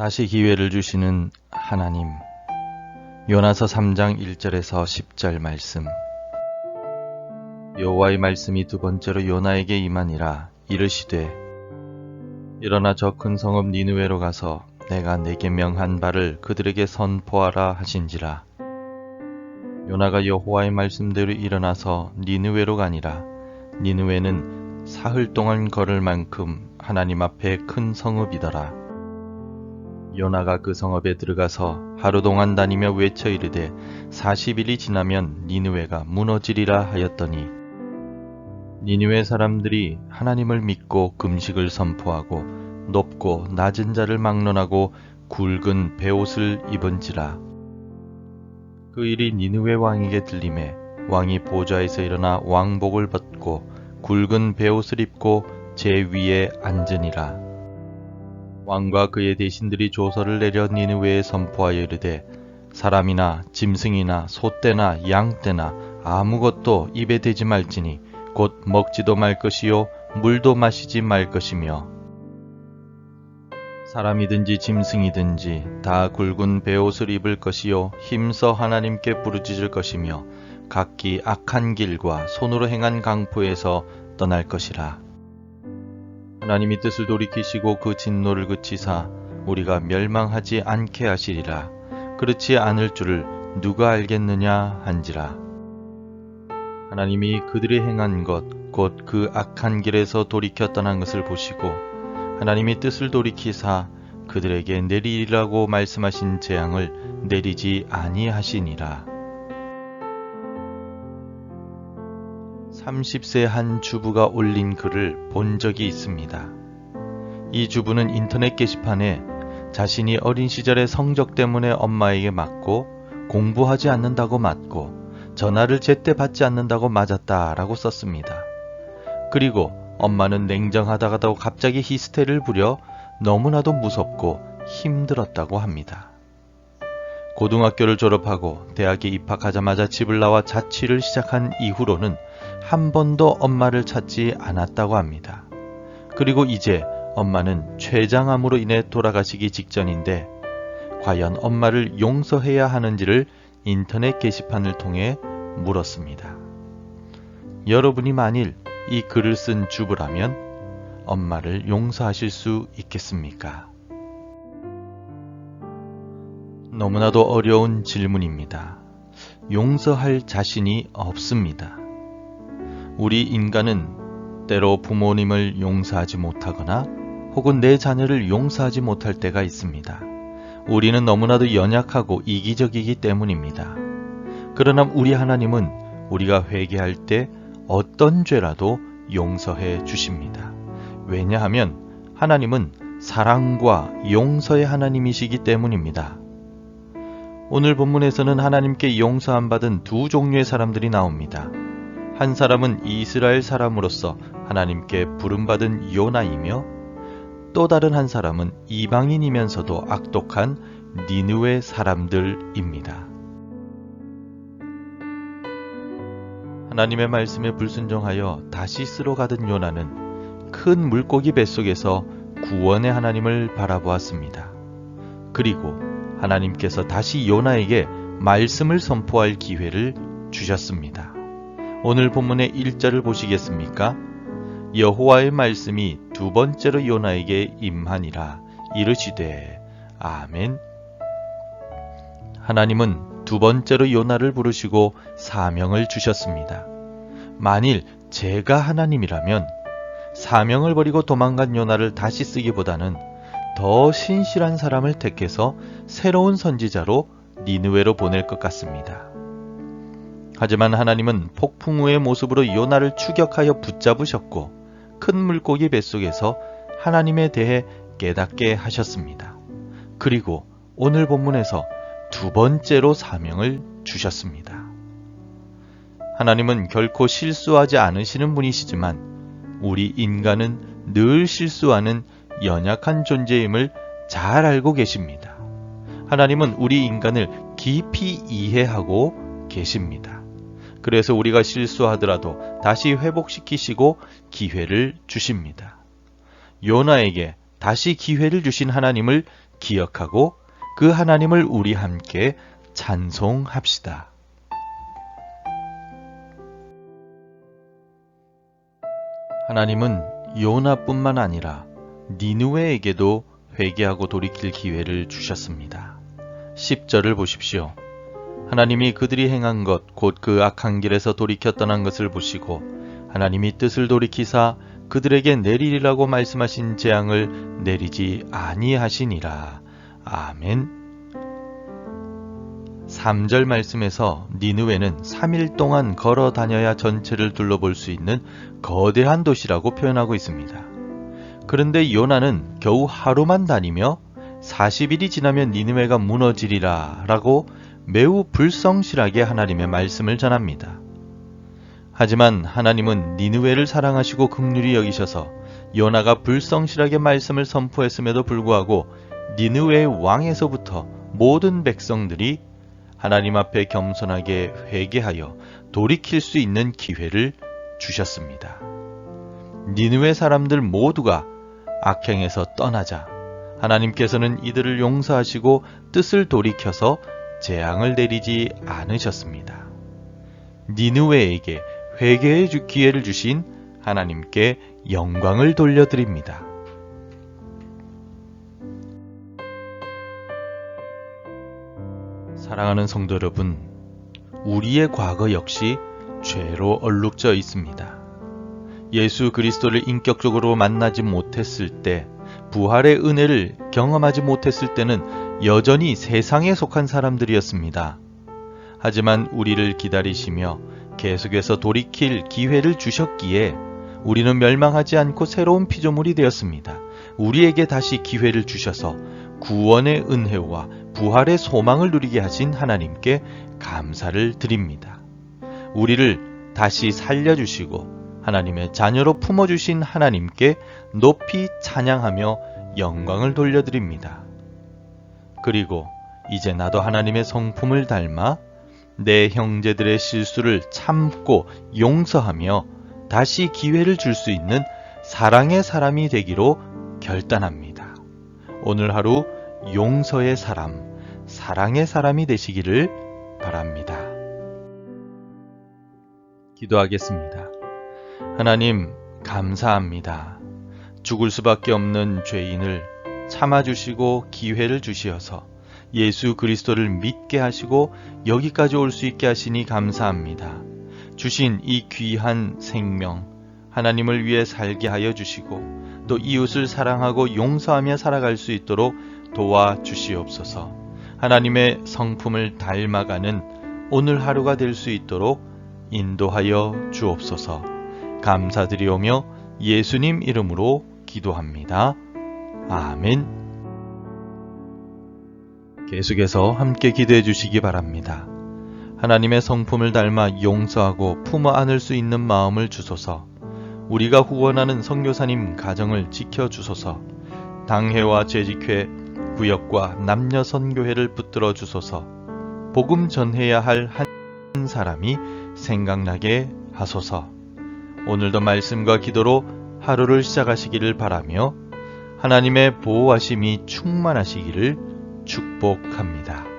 다시 기회를 주시는 하나님. 요나서 3장 1절에서 10절 말씀. 여호와의 말씀이 두 번째로 요나에게 임하니라. 이르시되 일어나 저 큰 성읍 니느웨로 가서 내가 내게 명한 바를 그들에게 선포하라 하신지라. 요나가 여호와의 말씀대로 일어나서 니느웨로 가니라. 니느웨는 사흘 동안 걸을 만큼 하나님 앞에 큰 성읍이더라. 요나가 그 성읍에 들어가서 하루 동안 다니며 외쳐 이르되 40일이 지나면 니느웨가 무너지리라 하였더니 니느웨 사람들이 하나님을 믿고 금식을 선포하고 높고 낮은 자를 막론하고 굵은 베옷을 입은지라. 그 일이 니느웨 왕에게 들리매 왕이 보좌에서 일어나 왕복을 벗고 굵은 베옷을 입고 제 위에 앉으니라. 왕과 그의 대신들이 조서를 내려 니느웨에 선포하여 이르되 사람이나 짐승이나 소떼나 양떼나 아무것도 입에 대지 말지니 곧 먹지도 말 것이요 물도 마시지 말 것이며 사람이든지 짐승이든지 다 굵은 베옷을 입을 것이요 힘써 하나님께 부르짖을 것이며 각기 악한 길과 손으로 행한 강포에서 떠날 것이라. 하나님이 뜻을 돌이키시고 그 진노를 그치사 우리가 멸망하지 않게 하시리라. 그렇지 않을 줄을 누가 알겠느냐 한지라. 하나님이 그들이 행한 것 곧 그 악한 길에서 돌이켜 떠난 것을 보시고 하나님이 뜻을 돌이키사 그들에게 내리리라고 말씀하신 재앙을 내리지 아니하시니라. 30세 한 주부가 올린 글을 본 적이 있습니다. 이 주부는 인터넷 게시판에 자신이 어린 시절의 성적 때문에 엄마에게 맞고 공부하지 않는다고 맞고 전화를 제때 받지 않는다고 맞았다라고 썼습니다. 그리고 엄마는 냉정하다가도 갑자기 히스테리를 부려 너무나도 무섭고 힘들었다고 합니다. 고등학교를 졸업하고 대학에 입학하자마자 집을 나와 자취를 시작한 이후로는 한 번도 엄마를 찾지 않았다고 합니다. 그리고 이제 엄마는 췌장암으로 인해 돌아가시기 직전인데 과연 엄마를 용서해야 하는지를 인터넷 게시판을 통해 물었습니다. 여러분이 만일 이 글을 쓴 주부라면 엄마를 용서하실 수 있겠습니까? 너무나도 어려운 질문입니다. 용서할 자신이 없습니다. 우리 인간은 때로 부모님을 용서하지 못하거나 혹은 내 자녀를 용서하지 못할 때가 있습니다. 우리는 너무나도 연약하고 이기적이기 때문입니다. 그러나 우리 하나님은 우리가 회개할 때 어떤 죄라도 용서해 주십니다. 왜냐하면 하나님은 사랑과 용서의 하나님이시기 때문입니다. 오늘 본문에서는 하나님께 용서함 받은 두 종류의 사람들이 나옵니다. 한 사람은 이스라엘 사람으로서 하나님께 부름받은 요나이며 또 다른 한 사람은 이방인이면서도 악독한 니느웨 사람들입니다. 하나님의 말씀에 불순종하여 다시스로 가던 요나는 큰 물고기 뱃속에서 구원의 하나님을 바라보았습니다. 그리고 하나님께서 다시 요나에게 말씀을 선포할 기회를 주셨습니다. 오늘 본문의 1절을 보시겠습니까? 여호와의 말씀이 두 번째로 요나에게 임하니라. 이르시되 아멘. 하나님은 두 번째로 요나를 부르시고 사명을 주셨습니다. 만일 제가 하나님이라면 사명을 버리고 도망간 요나를 다시 쓰기보다는 더 신실한 사람을 택해서 새로운 선지자로 니느웨로 보낼 것 같습니다. 하지만 하나님은 폭풍우의 모습으로 요나를 추격하여 붙잡으셨고 큰 물고기 뱃속에서 하나님에 대해 깨닫게 하셨습니다. 그리고 오늘 본문에서 두 번째로 사명을 주셨습니다. 하나님은 결코 실수하지 않으시는 분이시지만 우리 인간은 늘 실수하는 연약한 존재임을 잘 알고 계십니다. 하나님은 우리 인간을 깊이 이해하고 계십니다. 그래서 우리가 실수하더라도 다시 회복시키시고 기회를 주십니다. 요나에게 다시 기회를 주신 하나님을 기억하고 그 하나님을 우리 함께 찬송합시다. 하나님은 요나뿐만 아니라 니느웨에게도 회개하고 돌이킬 기회를 주셨습니다. 10절을 보십시오. 하나님이 그들이 행한 것 곧 그 악한 길에서 돌이켜 떠난 것을 보시고 하나님이 뜻을 돌이키사 그들에게 내리리라고 말씀하신 재앙을 내리지 아니하시니라. 아멘. 3절 말씀에서 니느웨는 3일 동안 걸어 다녀야 전체를 둘러볼 수 있는 거대한 도시라고 표현하고 있습니다. 그런데 요나는 겨우 하루만 다니며 40일이 지나면 니느웨가 무너지리라 라고 매우 불성실하게 하나님의 말씀을 전합니다. 하지만 하나님은 니느웨를 사랑하시고 긍휼히 여기셔서 요나가 불성실하게 말씀을 선포했음에도 불구하고 니느웨의 왕에서부터 모든 백성들이 하나님 앞에 겸손하게 회개하여 돌이킬 수 있는 기회를 주셨습니다. 니느웨 사람들 모두가 악행에서 떠나자 하나님께서는 이들을 용서하시고 뜻을 돌이켜서 재앙을 내리지 않으셨습니다. 니느웨에게 회개의 기회를 주신 하나님께 영광을 돌려드립니다. 사랑하는 성도 여러분, 우리의 과거 역시 죄로 얼룩져 있습니다. 예수 그리스도를 인격적으로 만나지 못했을 때, 부활의 은혜를 경험하지 못했을 때는 여전히 세상에 속한 사람들이었습니다. 하지만 우리를 기다리시며 계속해서 돌이킬 기회를 주셨기에 우리는 멸망하지 않고 새로운 피조물이 되었습니다. 우리에게 다시 기회를 주셔서 구원의 은혜와 부활의 소망을 누리게 하신 하나님께 감사를 드립니다. 우리를 다시 살려주시고 하나님의 자녀로 품어주신 하나님께 높이 찬양하며 영광을 돌려드립니다. 그리고 이제 나도 하나님의 성품을 닮아 내 형제들의 실수를 참고 용서하며 다시 기회를 줄 수 있는 사랑의 사람이 되기로 결단합니다. 오늘 하루 용서의 사람, 사랑의 사람이 되시기를 바랍니다. 기도하겠습니다. 하나님, 감사합니다. 죽을 수밖에 없는 죄인을 참아주시고 기회를 주시어서 예수 그리스도를 믿게 하시고 여기까지 올 수 있게 하시니 감사합니다. 주신 이 귀한 생명, 하나님을 위해 살게 하여 주시고 또 이웃을 사랑하고 용서하며 살아갈 수 있도록 도와주시옵소서. 하나님의 성품을 닮아가는 오늘 하루가 될 수 있도록 인도하여 주옵소서. 감사드리오며 예수님 이름으로 기도합니다. 아멘. 계속해서 함께 기도해 주시기 바랍니다. 하나님의 성품을 닮아 용서하고 품어 안을 수 있는 마음을 주소서. 우리가 후원하는 선교사님 가정을 지켜주소서. 당회와 재직회, 구역과 남녀 선교회를 붙들어 주소서. 복음 전해야 할 한 사람이 생각나게 하소서. 오늘도 말씀과 기도로 하루를 시작하시기를 바라며 하나님의 보호하심이 충만하시기를 축복합니다.